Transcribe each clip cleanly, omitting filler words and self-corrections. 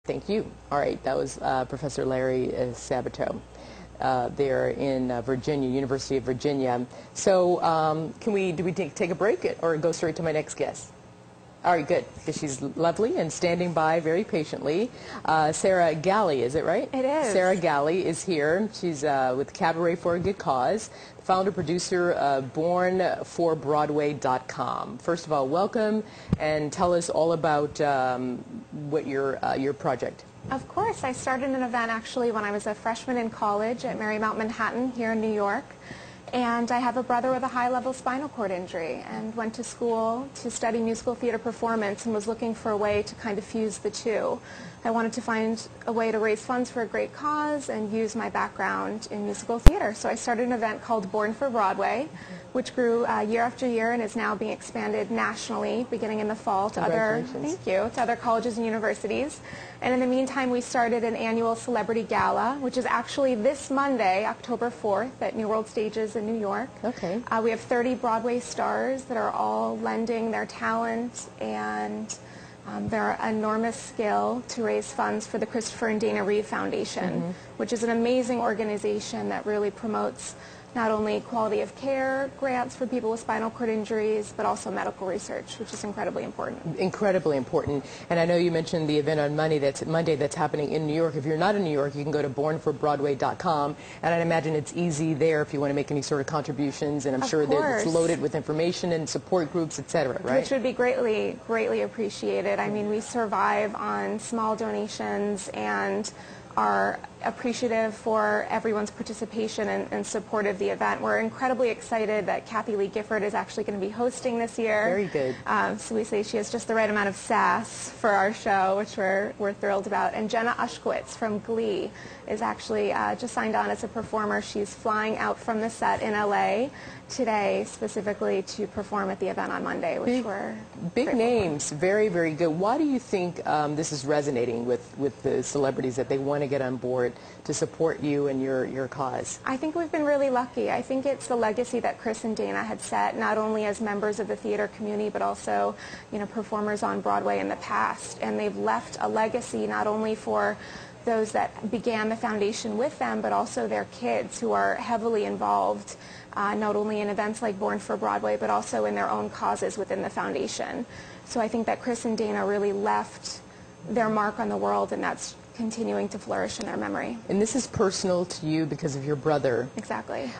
Thank you. All right, that was Professor Larry Sabato. There in Virginia, University of Virginia. So do we take a break or go straight to my next guest? All right, good, because she's lovely and standing by very patiently. Sarah Galli, is it right? It is. Sarah Galli is here. She's with Cabaret for a Good Cause, founder, producer of BornForBroadway.com. First of all, welcome, and tell us all about what your project. Of course. I started an event actually when I was a freshman in college at Marymount Manhattan here in New York. And I have a brother with a high-level spinal cord injury and went to school to study musical theater performance and was looking for a way to kind of fuse the two. I wanted to find a way to raise funds for a great cause and use my background in musical theater. So I started an event called Born for Broadway, which grew year after year and is now being expanded nationally beginning in the fall to other colleges and universities. And in the meantime, we started an annual celebrity gala, which is actually this Monday, October 4th, at New World Stages in New York. Okay. We have 30 Broadway stars that are all lending their talent and their enormous skill to raise funds for the Christopher and Dana Reeve Foundation, which is an amazing organization that really promotes not only quality of care grants for people with spinal cord injuries, but also medical research, which is incredibly important. Incredibly important. And I know you mentioned the event on Monday that's happening in New York. If you're not in New York, you can go to BornForBroadway.com, and I'd imagine it's easy there if you want to make any sort of contributions, and I'm sure that it's loaded with information and support groups, etc., right? Which would be greatly, greatly appreciated. I mean, we survive on small donations and are appreciative for everyone's participation and support of the event. We're incredibly excited that Kathy Lee Gifford is actually going to be hosting this year. Very good. So we say she has just the right amount of sass for our show, which we're thrilled about. And Jenna Ushkowitz from Glee is actually just signed on as a performer. She's flying out from the set in LA today specifically to perform at the event on Monday, which we're big names. Very, very good. Why do you think this is resonating with the celebrities, that they want to get on board to support you and your cause? I think we've been really lucky. I think it's the legacy that Chris and Dana had set, not only as members of the theater community, but also, performers on Broadway in the past. And they've left a legacy not only for those that began the foundation with them, but also their kids who are heavily involved, not only in events like Born for Broadway, but also in their own causes within the foundation. So I think that Chris and Dana really left their mark on the world, and that's continuing to flourish in their memory. And this is personal to you because of your brother. Exactly.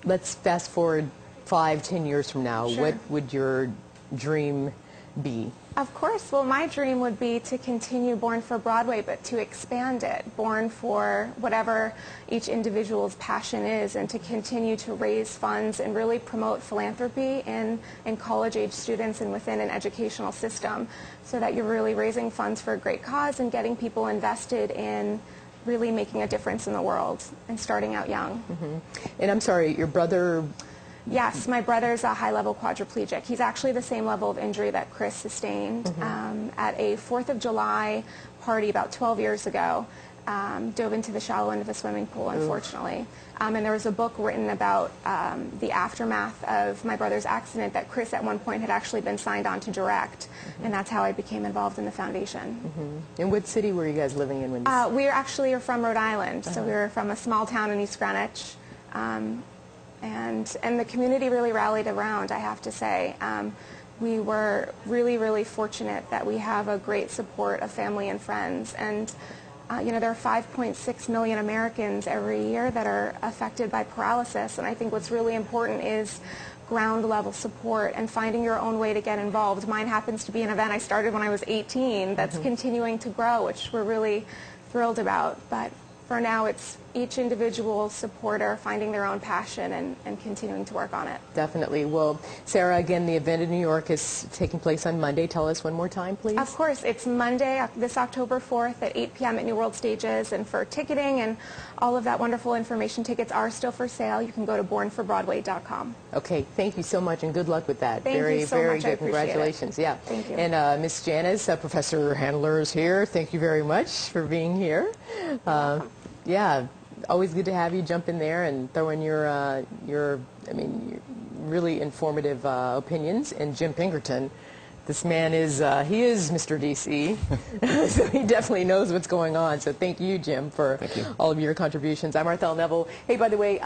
Let's fast forward 5-10 years from now. Sure. What would your dream be? Of course. Well, my dream would be to continue Born for Broadway, but to expand it, born for whatever each individual's passion is, and to continue to raise funds and really promote philanthropy in college-age students and within an educational system, so that you're really raising funds for a great cause and getting people invested in really making a difference in the world and starting out young. And I'm sorry, your brother... Yes, my brother's a high-level quadriplegic. He's actually the same level of injury that Chris sustained at a 4th of July party about 12 years ago. Dove into the shallow end of a swimming pool, unfortunately. And there was a book written about the aftermath of my brother's accident that Chris at one point had actually been signed on to direct. And that's how I became involved in the foundation. And what city were you guys living in when you... We actually are from Rhode Island, so we were from a small town in East Greenwich. And the community really rallied around, I have to say. We were really, really fortunate that we have a great support of family and friends. And, there are 5.6 million Americans every year that are affected by paralysis. And I think what's really important is ground-level support and finding your own way to get involved. Mine happens to be an event I started when I was 18 that's continuing to grow, which we're really thrilled about. But for now, it's each individual supporter finding their own passion and continuing to work on it. Definitely. Well, Sarah, again, the event in New York is taking place on Monday. Tell us one more time, please. Of course. It's Monday, this October 4th at 8 p.m. at New World Stages. And for ticketing and all of that wonderful information, tickets are still for sale. You can go to BornForBroadway.com. Okay. Thank you so much, and good luck with that. Thank you so very much. good. Congratulations. Yeah. Thank you. And Miss Janice, Professor Handler is here. Thank you very much for being here. Yeah, always good to have you jump in there and throw in your really informative opinions. And Jim Pinkerton, This man is, he is Mr. DC, so he definitely knows what's going on. So thank you, Jim, for all of your contributions. I'm Marthel Neville. Hey, by the way,